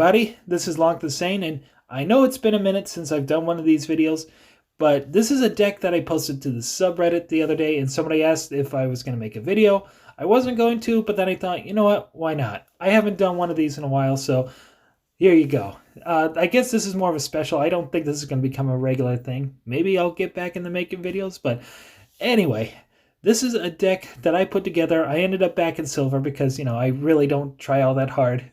everybody, this is Lonk the Sane, and I know it's been a minute since I've done one of these videos, but this is a deck that I posted to the subreddit the other day, and somebody asked if I was going to make a video. I wasn't going to, but then I thought, you know what, why not? I haven't done one of these in a while, so here you go. I guess this is more of a special. I don't think this is going to become a regular thing. Maybe I'll get back into making videos, but anyway, this is a deck that I put together. I ended up back in silver because, I really don't try all that hard.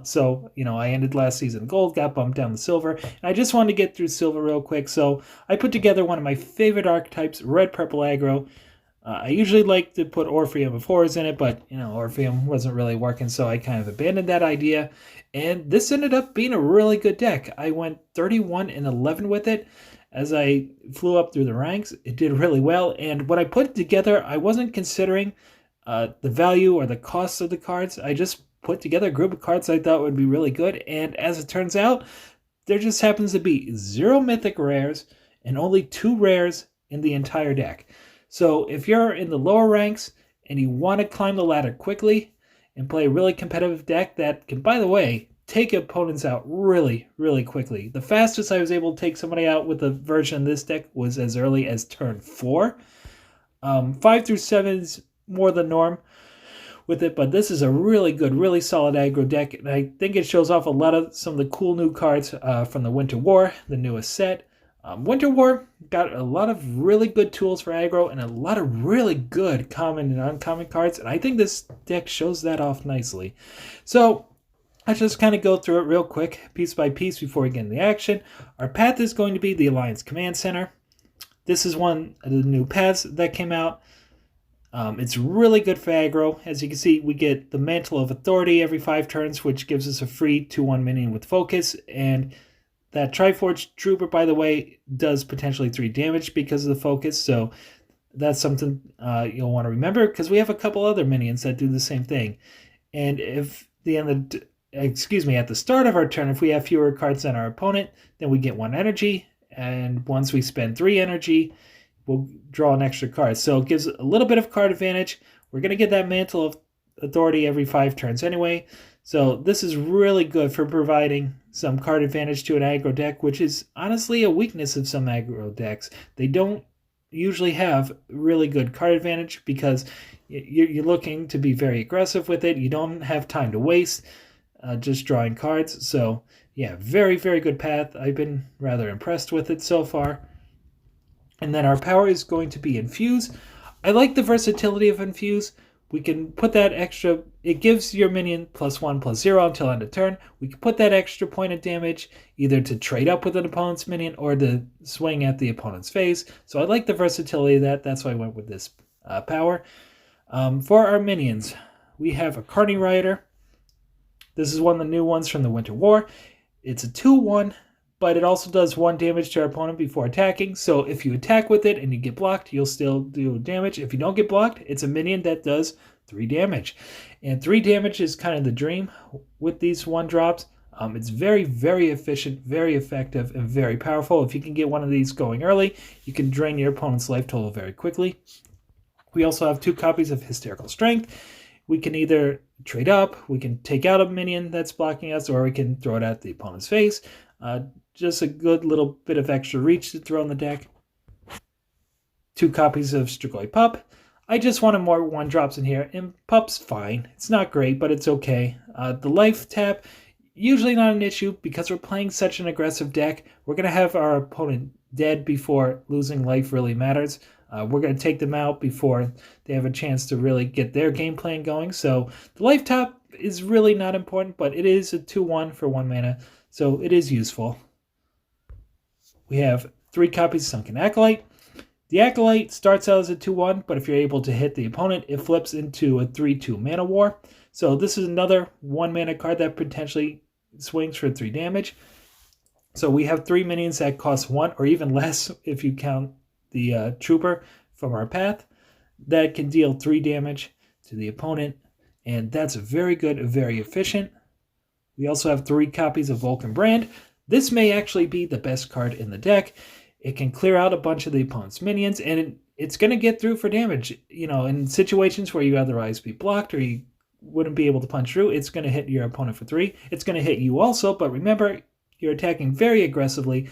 So, I ended last season gold, got bumped down to silver, and I just wanted to get through silver real quick. So I put together one of my favorite archetypes, red, purple, aggro. I usually like to put Orpheum of Horrors in it, but, Orpheum wasn't really working, so I kind of abandoned that idea. And this ended up being a really good deck. I went 31-11 with it. As I flew up through the ranks, it did really well. And when I put it together, I wasn't considering the value or the cost of the cards. I just put together a group of cards I thought would be really good. And as it turns out, there just happens to be 0 mythic rares and only 2 rares in the entire deck. So if you're in the lower ranks and you want to climb the ladder quickly and play a really competitive deck that can, by the way, take opponents out really, really quickly. The fastest I was able to take somebody out with a version of this deck was as early as turn 4. 5 through 7 is more the norm with it, but this is a really good, really solid aggro deck, and I think it shows off a lot of some of the cool new cards from the Winter War, the newest set. Winter War got a lot of really good tools for aggro and a lot of really good common and uncommon cards, and I think this deck shows that off nicely. So let's just kind of go through it real quick, piece by piece, before we get into the action. Our path is going to be the Alliance Command Center. This is one of the new paths that came out. It's really good for aggro. As you can see, we get the Mantle of Authority every 5 turns, which gives us a free 2/1 minion with focus. And that Triforged Trooper, by the way, does potentially 3 damage because of the focus. So that's something you'll want to remember, because we have a couple other minions that do the same thing. And if at the start of our turn, if we have fewer cards than our opponent, then we get 1 energy, and once we spend 3 energy, we'll draw an extra card. So it gives a little bit of card advantage. We're going to get that Mantle of Authority every 5 turns anyway, so this is really good for providing some card advantage to an aggro deck, which is honestly a weakness of some aggro decks. They don't usually have really good card advantage because you're looking to be very aggressive with it. You don't have time to waste just drawing cards. So yeah, very, very good path. I've been rather impressed with it so far. And then our power is going to be Infuse. I like the versatility of Infuse. We can put that extra, it gives your minion +1/+0 until end of turn. We can put that extra point of damage either to trade up with an opponent's minion or to swing at the opponent's face. So I like the versatility of that. That's why I went with this power. For our minions, we have a Carney Rioter. This is one of the new ones from the Winter War. It's a 2/1, but it also does 1 damage to our opponent before attacking. So if you attack with it and you get blocked, you'll still do damage. If you don't get blocked, it's a minion that does 3 damage. And 3 damage is kind of the dream with these 1-drops. It's very, very efficient, very effective, and very powerful. If you can get one of these going early, you can drain your opponent's life total very quickly. We also have 2 copies of Hysterical Strength. We can either trade up, we can take out a minion that's blocking us, or we can throw it at the opponent's face. Just a good little bit of extra reach to throw in the deck. 2 copies of Strigoi Pup. I just wanted more 1-drops in here, and Pup's fine. It's not great, but it's okay. The life tap, usually not an issue because we're playing such an aggressive deck. We're going to have our opponent dead before losing life really matters. We're going to take them out before they have a chance to really get their game plan going. So the life tap is really not important, but it is a 2/1 for 1 mana, so it is useful. We have 3 copies of Sunken Acolyte. The Acolyte starts out as a 2/1, but if you're able to hit the opponent, it flips into a 3/2 Mana War. So this is another 1 mana card that potentially swings for 3 damage. So we have 3 minions that cost 1 or even less if you count the Trooper from our path that can deal 3 damage to the opponent, and that's very good, very efficient. We also have 3 copies of Vulcan Brand. This may actually be the best card in the deck. It can clear out a bunch of the opponent's minions, and it's going to get through for damage. In situations where you otherwise be blocked or you wouldn't be able to punch through. It's going to hit your opponent for 3. It's going to hit you also, but remember, you're attacking very aggressively.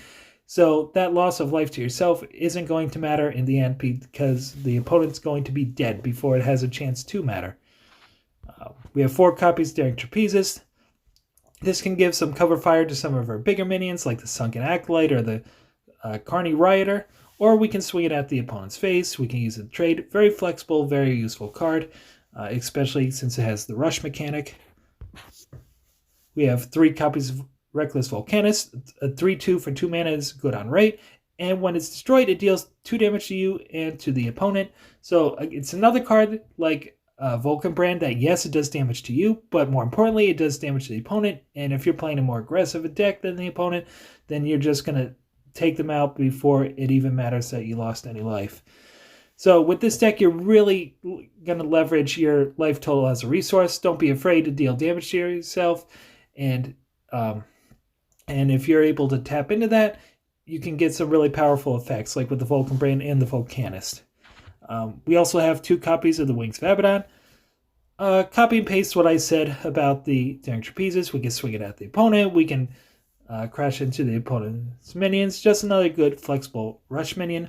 So that loss of life to yourself isn't going to matter in the end because the opponent's going to be dead before it has a chance to matter. We have 4 copies of Daring Trapezist. This can give some cover fire to some of our bigger minions like the Sunken Acolyte or the Carney Rioter, or we can swing it at the opponent's face. We can use it to trade. Very flexible, very useful card, especially since it has the rush mechanic. We have 3 copies of Reckless Volcanist. A 3/2 for 2 mana is good on rate, and when it's destroyed, it deals 2 damage to you and to the opponent. So it's another card like Vulcan Brand that, yes, it does damage to you, but more importantly, it does damage to the opponent. And if you're playing a more aggressive deck than the opponent, then you're just going to take them out before it even matters that you lost any life. So with this deck, you're really going to leverage your life total as a resource. Don't be afraid to deal damage to yourself. And if you're able to tap into that, you can get some really powerful effects, like with the Vulcan Brand and the Volcanist. We also have 2 copies of the Wings of Abaddon. Copy and paste what I said about the Daring Trapezist. We can swing it at the opponent. We can crash into the opponent's minions. Just another good flexible rush minion.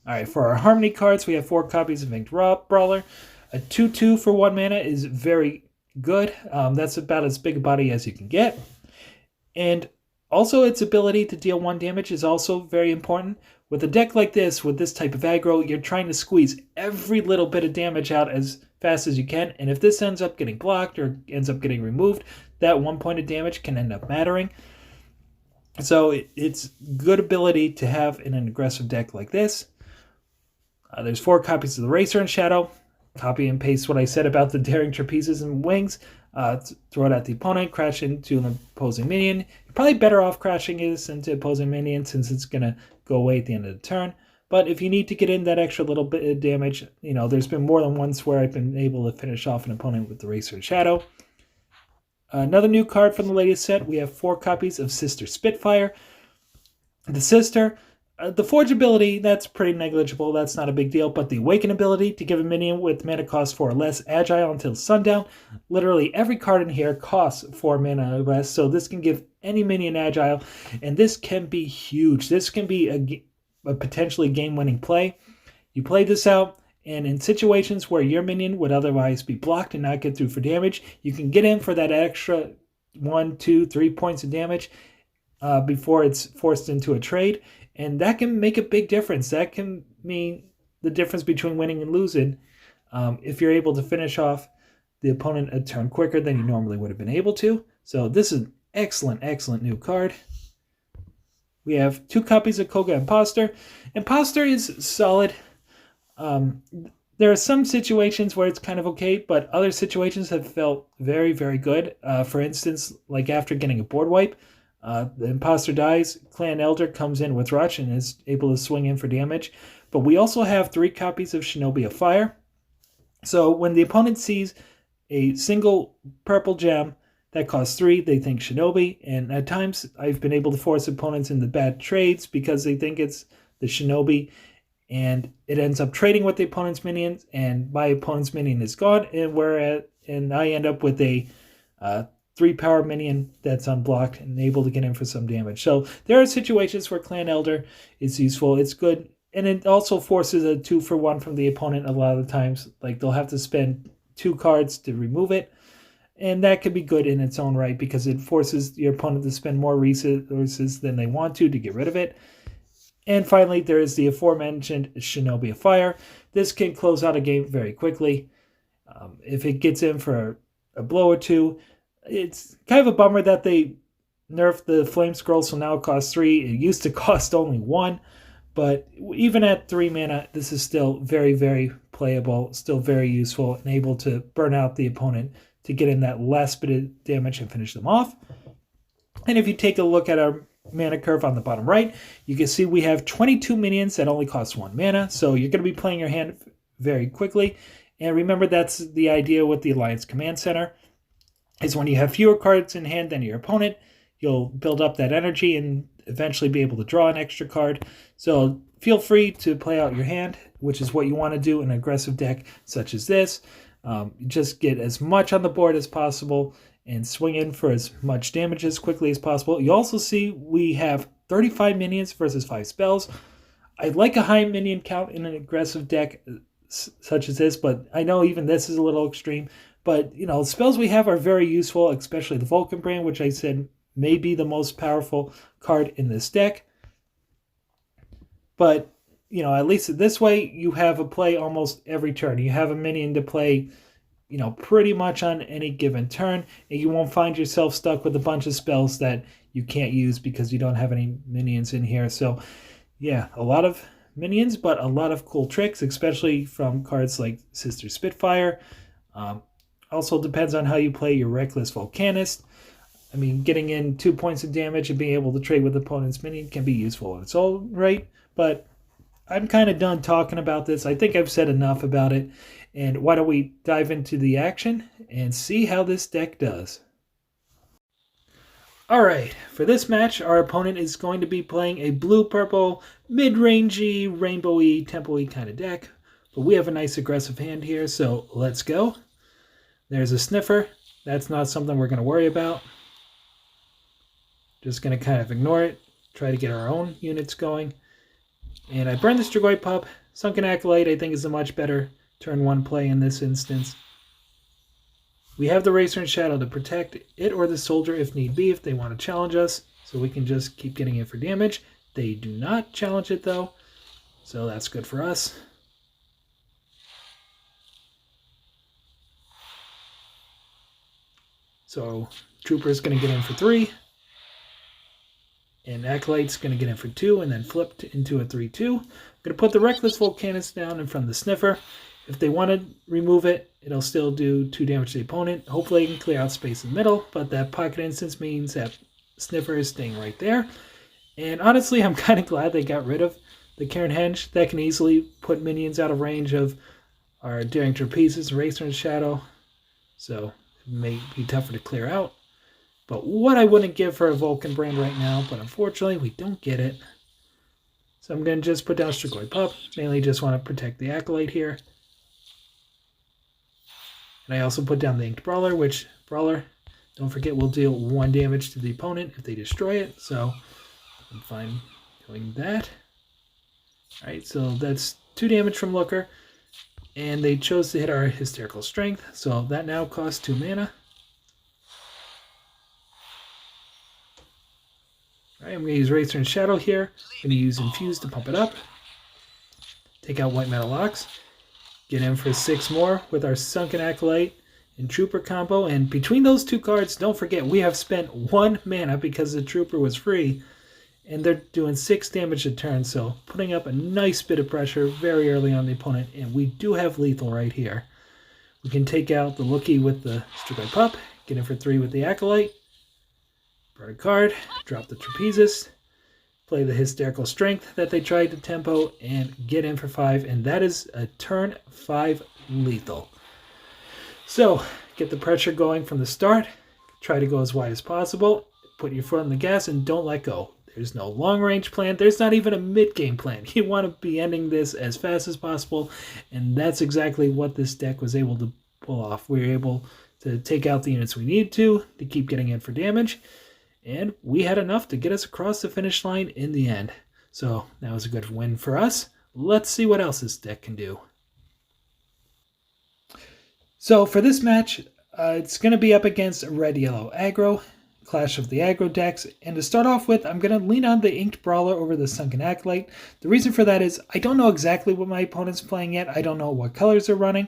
All right, for our Harmony cards, we have 4 copies of Inked Brawler. A 2/2 for 1 mana is very good. That's about as big a body as you can get. And also its ability to deal 1 damage is also very important. With a deck like this, with this type of aggro, you're trying to squeeze every little bit of damage out as fast as you can. And if this ends up getting blocked or ends up getting removed, that 1 point of damage can end up mattering. So it's good ability to have in an aggressive deck like this. There's 4 copies of the Racer in Shadow. Copy and paste what I said about the Daring Trapezist and Wings. Throw it at the opponent, crash into an opposing minion. You're probably better off crashing this into opposing minion since it's going to go away at the end of the turn. But if you need to get in that extra little bit of damage, there's been more than once where I've been able to finish off an opponent with the Racer in Shadow. Another new card from the latest set, we have 4 copies of Sister Spitfire. The Sister, the Forge ability, that's pretty negligible. That's not a big deal. But the Awaken ability to give a minion with mana cost 4 or less agile until sundown. Literally every card in here costs 4 mana or less. So this can give any minion agile. And this can be huge. This can be a potentially game-winning play. You play this out, and in situations where your minion would otherwise be blocked and not get through for damage, you can get in for that extra 1, 2, 3 points of damage before it's forced into a trade. And that can make a big difference. That can mean the difference between winning and losing if you're able to finish off the opponent a turn quicker than you normally would have been able to. So this is an excellent, excellent new card. We have 2 copies of Koga Imposter. Imposter is solid. There are some situations where it's kind of okay, but other situations have felt very, very good. For instance, like after getting a board wipe, the Imposter dies, Clan Elder comes in with Rush and is able to swing in for damage. But we also have 3 copies of Shinobi of Fire. So when the opponent sees a single purple gem that costs 3, they think Shinobi. And at times, I've been able to force opponents into bad trades because they think it's the Shinobi. And it ends up trading with the opponent's minions, and my opponent's minion is gone, and I end up with a 3-power minion that's unblocked and able to get in for some damage. So there are situations where Clan Elder is useful. It's good, and it also forces a 2-for-1 from the opponent a lot of the times. Like they'll have to spend 2 cards to remove it, and that could be good in its own right because it forces your opponent to spend more resources than they want to get rid of it. And finally, there is the aforementioned Shinobi of Fire. This can close out a game very quickly. If it gets in for a blow or 2, it's kind of a bummer that they nerfed the Flame Scroll, so now it costs 3. It used to cost only 1. But even at 3 mana, this is still very, very playable, still very useful, and able to burn out the opponent to get in that last bit of damage and finish them off. And if you take a look at our mana curve on the bottom right, you can see we have 22 minions that only cost 1 mana, so you're going to be playing your hand very quickly. And remember, that's the idea with the Alliance Command Center, is when you have fewer cards in hand than your opponent, you'll build up that energy and eventually be able to draw an extra card. So feel free to play out your hand, which is what you want to do in an aggressive deck such as this. Just get as much on the board as possible and swing in for as much damage as quickly as possible. You also see we have 35 minions versus 5 spells. I like a high minion count in an aggressive deck such as this, but I know even this is a little extreme. But, you know, spells we have are very useful, especially the Vulcan brand, which I said may be the most powerful card in this deck. But, you know, at least this way, you have a play almost every turn. You have a minion to play, you know, pretty much on any given turn, and you won't find yourself stuck with a bunch of spells that you can't use because you don't have any minions in here. So, yeah, a lot of minions, but a lot of cool tricks, especially from cards like Sister Spitfire. Also depends on how you play your Reckless Volcanist. I mean, getting in 2 points of damage and being able to trade with opponent's minion can be useful in its own right, but I'm kind of done talking about this. I think I've said enough about it, and why don't we dive into the action and see how this deck does. Alright, for this match, our opponent is going to be playing a blue-purple, mid-rangey, rainbowy, tempo-y kind of deck, but we have a nice aggressive hand here, so let's go. There's a Sniffer. That's not something we're going to worry about. Just going to kind of ignore it, try to get our own units going. And I burned the Strigoi Pup. Sunken Acolyte I think is a much better turn 1 play in this instance. We have the Racer and Shadow to protect it or the Soldier if need be, if they want to challenge us. So we can just keep getting in for damage. They do not challenge it though, so that's good for us. So Trooper's going to get in for 3. And Acolyte's going to get in for 2 and then flip into a 3-2. I'm going to put the Reckless Volcanist down in front of the Sniffer. If they want to remove it, it'll still do 2 damage to the opponent. Hopefully it can clear out space in the middle, but that Pocket Instance means that Sniffer is staying right there. And honestly, I'm kind of glad they got rid of the Karen Henge. That can easily put minions out of range of our Daring Trapezes, Racer and Shadow. So it may be tougher to clear out. But what I wouldn't give for a Vulcan brand right now, but unfortunately we don't get it. So I'm going to just put down Strigoi Pup. Mainly just want to protect the Acolyte here. And I also put down the Inked Brawler, which Brawler, don't forget, will deal 1 damage to the opponent if they destroy it. So I'm fine doing that. Alright, so that's 2 damage from Looker. And they chose to hit our Hysterical Strength, so that now costs 2 mana. Alright, I'm going to use Racer and Shadow here. I'm going to use Infuse to pump it up. Take out White Metal Ox. Get in for 6 more with our Sunken Acolyte and Trooper combo. And between those 2 cards, don't forget, we have spent 1 mana because the Trooper was free. And they're doing 6 damage a turn, so putting up a nice bit of pressure very early on the opponent. And we do have lethal right here. We can take out the Lookie with the Strigoi Pup. Get in for 3 with the Acolyte. Burn a card, drop the Trapezist, play the Hysterical Strength that they tried to tempo, and get in for 5, and that is a turn 5 lethal. So, get the pressure going from the start, try to go as wide as possible, put your foot on the gas, and don't let go. There's no long-range plan, there's not even a mid-game plan. You want to be ending this as fast as possible, and that's exactly what this deck was able to pull off. We were able to take out the units we need to keep getting in for damage. And we had enough to get us across the finish line in the end. So that was a good win for us. Let's see what else this deck can do. So for this match, it's going to be up against red-yellow aggro, clash of the aggro decks. And to start off with, I'm going to lean on the Inked Brawler over the Sunken Acolyte. The reason for that is I don't know exactly what my opponent's playing yet. I don't know what colors they're running.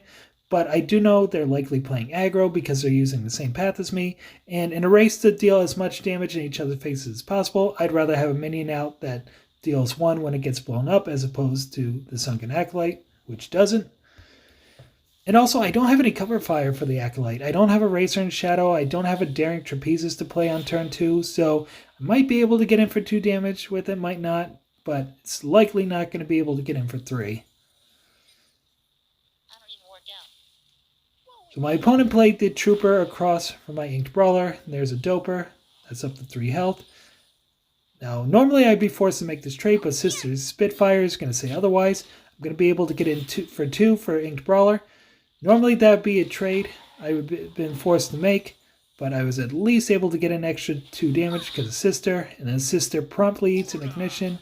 But I do know they're likely playing aggro because they're using the same path as me. And in a race to deal as much damage in each other's faces as possible, I'd rather have a minion out that deals 1 when it gets blown up as opposed to the Sunken Acolyte, which doesn't. And also, I don't have any cover fire for the Acolyte. I don't have a Racer and Shadow. I don't have a Daring Trapezes to play on turn 2. So I might be able to get in for 2 damage with it, might not. But it's likely not going to be able to get in for 3. So my opponent played the Trooper across from my Inked Brawler. There's a Doper. That's up to 3 health. Now, normally I'd be forced to make this trade, but Sister Spitfire is going to say otherwise. I'm going to be able to get in for 2 for Inked Brawler. Normally that would be a trade I would have been forced to make, but I was at least able to get an extra 2 damage because of Sister, and then Sister promptly eats an ignition.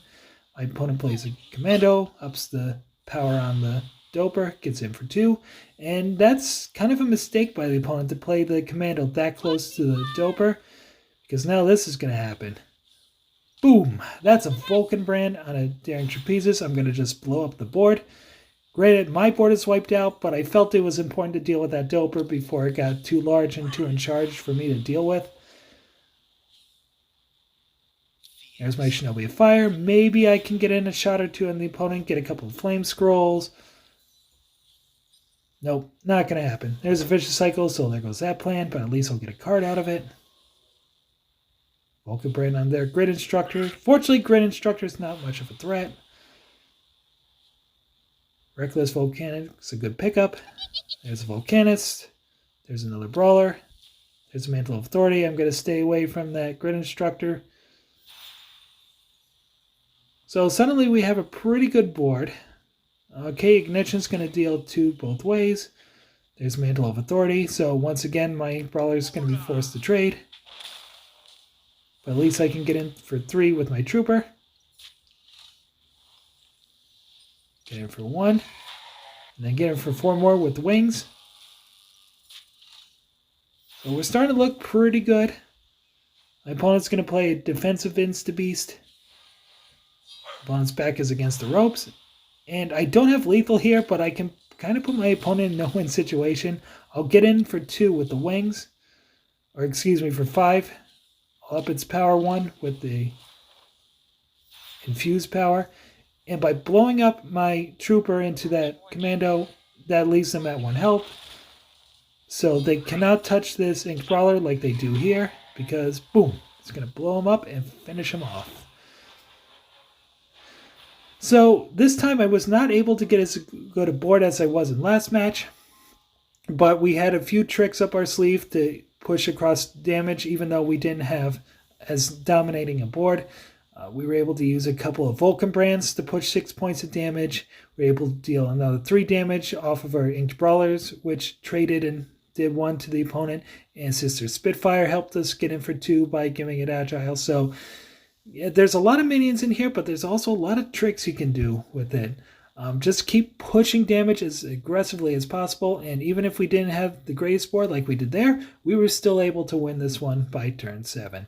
My opponent plays a commando, ups the power on the doper, gets in for 2, and that's kind of a mistake by the opponent to play the commando that close to the doper, because now this is going to happen. Boom! That's a Vulcan brand on a Daring Trapezist. I'm going to just blow up the board. Granted, my board is wiped out, but I felt it was important to deal with that doper before it got too large and too in charge for me to deal with. There's my Shinobi of Fire. Maybe I can get in a shot or two on the opponent, get a couple of Flame Scrolls. Nope, not going to happen. There's a Vicious Cycle, so there goes that plan, but at least I'll get a card out of it. Vulcan brand on there. Grid Instructor. Fortunately, Grid Instructor is not much of a threat. Reckless Volcanic is a good pickup. There's a Volcanist. There's another Brawler. There's a Mantle of Authority. I'm going to stay away from that Grid Instructor. So suddenly we have a pretty good board. Okay, Ignition's going to deal 2 both ways. There's Mantle of Authority. So once again, my Brawler is going to be forced to trade. But at least I can get in for 3 with my Trooper. Get in for 1. And then get in for 4 more with the wings. So we're starting to look pretty good. My opponent's going to play a defensive Insta-Beast. Opponent's back is against the ropes. And I don't have lethal here, but I can kind of put my opponent in a no-win situation. I'll get in for 2 with the wings. Or excuse me, for 5. I'll up its power 1 with the infused power. And by blowing up my trooper into that commando, that leaves them at 1 health. So they cannot touch this Ink Brawler like they do here, because boom, it's going to blow them up and finish them off. So this time I was not able to get as good a board as I was in last match, but we had a few tricks up our sleeve to push across damage, even though we didn't have as dominating a board. We were able to use a couple of Vulcan brands to push 6 points of damage. We were able to deal another 3 damage off of our Inked Brawlers, which traded and did 1 to the opponent. And Sister Spitfire helped us get in for 2 by giving it Agile. So yeah, there's a lot of minions in here, but there's also a lot of tricks you can do with it. Just keep pushing damage as aggressively as possible. And even if we didn't have the greatest board like we did there, we were still able to win this one by turn 7.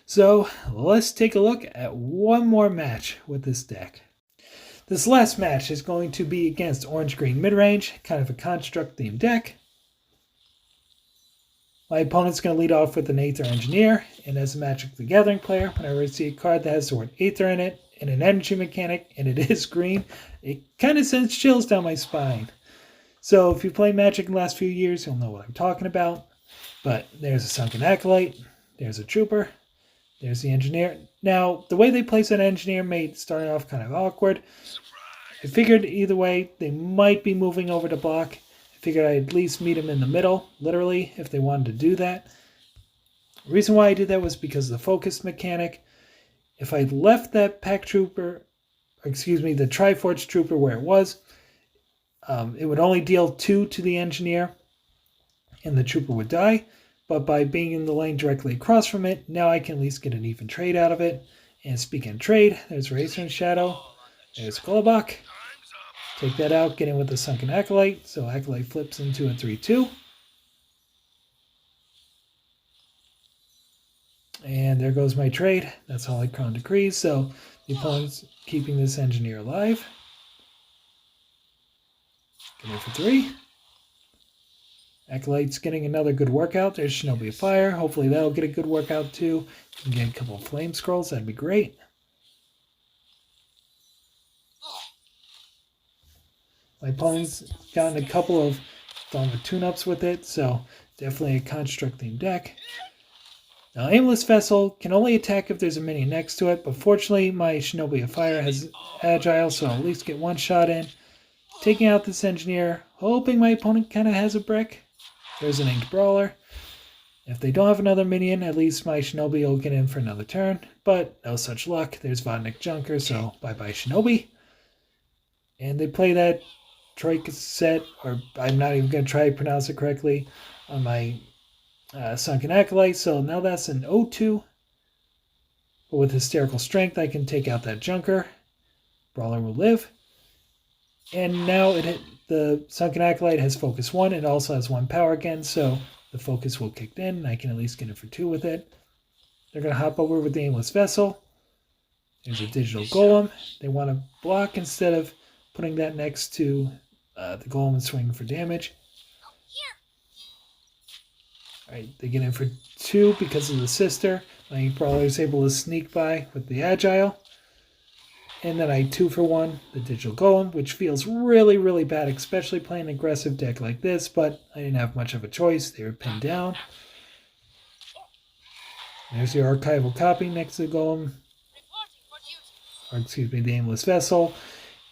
So let's take a look at one more match with this deck. This last match is going to be against Orange-Green Midrange, kind of a construct-themed deck. My opponent's going to lead off with an Aether Engineer, and as a Magic the Gathering player, whenever I see a card that has the word Aether in it, and an energy mechanic, and it is green, it kind of sends chills down my spine. So if you play Magic in the last few years, you'll know what I'm talking about. But there's a Sunken Acolyte, there's a Trooper, there's the Engineer. Now, the way they place an Engineer made starting off kind of awkward. I figured either way, they might be moving over to block. I figured I'd at least meet them in the middle, literally, if they wanted to do that. The reason why I did that was because of the focus mechanic. If I left that Pack Trooper, excuse me, the Triforce Trooper where it was, it would only deal 2 to the Engineer, and the Trooper would die. But by being in the lane directly across from it, now I can at least get an even trade out of it. And speaking of trade, there's Racer and Shadow. There's Golubach. Take that out, get in with the Sunken Acolyte. So Acolyte flips into a 3-2. And there goes my trade. That's all Crown Decrees. So the opponent's keeping this Engineer alive. Get in for 3. Acolyte's getting another good workout. There's Shinobi of Fire. Hopefully that'll get a good workout too. You can get a couple of Flame Scrolls. That'd be great. My opponent's gotten a couple of tune-ups with it, so definitely a construct-themed deck. Now, Aimless Vessel can only attack if there's a minion next to it, but fortunately my Shinobi of Fire has Agile, so I'll at least get 1 shot in. Taking out this Engineer, hoping my opponent kind of has a brick. There's an Inked Brawler. If they don't have another minion, at least my Shinobi will get in for another turn. But no such luck. There's Vodnik Junker, so bye-bye Shinobi. And they play that Troika set, or I'm not even going to try to pronounce it correctly, on my Sunken Acolyte. So now that's an 0-2. But with Hysterical Strength, I can take out that Junker. Brawler will live. And now the Sunken Acolyte has Focus 1. It also has 1 power again, so the Focus will kick in, and I can at least get it for 2 with it. They're going to hop over with the Aimless Vessel. There's a Digital Golem. They want to block instead of putting that next to the Golem and swinging for damage. Alright, they get in for 2 because of the Sister. My Brawler is able to sneak by with the Agile. And then I 2 for 1, the Digital Golem, which feels really, really bad, especially playing an aggressive deck like this, but I didn't have much of a choice. They were pinned down. There's the Archival Copy next to the Golem. Or excuse me, the Aimless Vessel.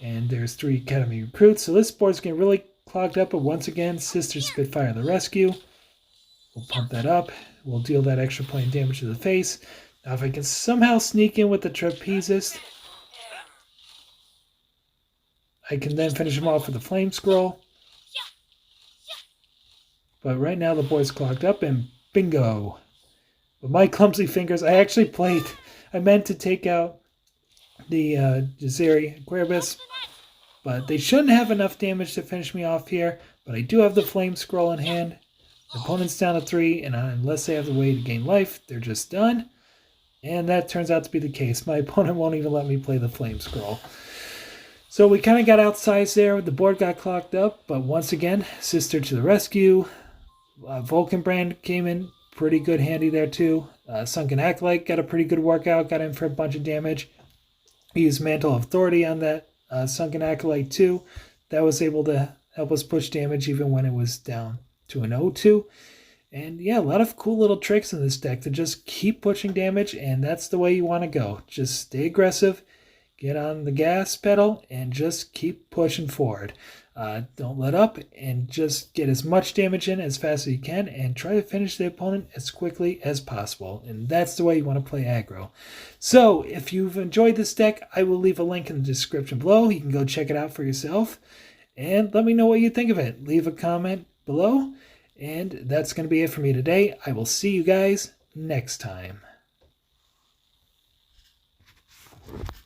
And there's 3 Academy Recruits. So this board's getting really clogged up, but once again, Sister Spitfire the Rescue. We'll pump that up. We'll deal that extra point damage to the face. Now if I can somehow sneak in with the Trapezist, I can then finish him off with the Flame Scroll. But right now the board's clogged up and bingo. With my clumsy fingers, I meant to take out the Jazeri Aquarius, but they shouldn't have enough damage to finish me off here. But I do have the Flame Scroll in hand. The opponent's down to 3, and unless they have a way to gain life, they're just done. And that turns out to be the case. My opponent won't even let me play the Flame Scroll. So we kind of got outsized there. The board got clogged up, but once again, Sister to the rescue. Vulcan Brand came in pretty good handy there too. Sunken Acolyte got a pretty good workout, got in for a bunch of damage. He used Mantle of Authority on that Sunken Acolyte too. That was able to help us push damage even when it was down to an 0-2. And yeah, a lot of cool little tricks in this deck to just keep pushing damage, and that's the way you want to go. Just stay aggressive, get on the gas pedal, and just keep pushing forward. Don't let up, and just get as much damage in as fast as you can, and try to finish the opponent as quickly as possible. And that's the way you want to play aggro. So if you've enjoyed this deck, I will leave a link in the description below. You can go check it out for yourself, and let me know what you think of it. Leave a comment below, and that's going to be it for me today. I will see you guys next time.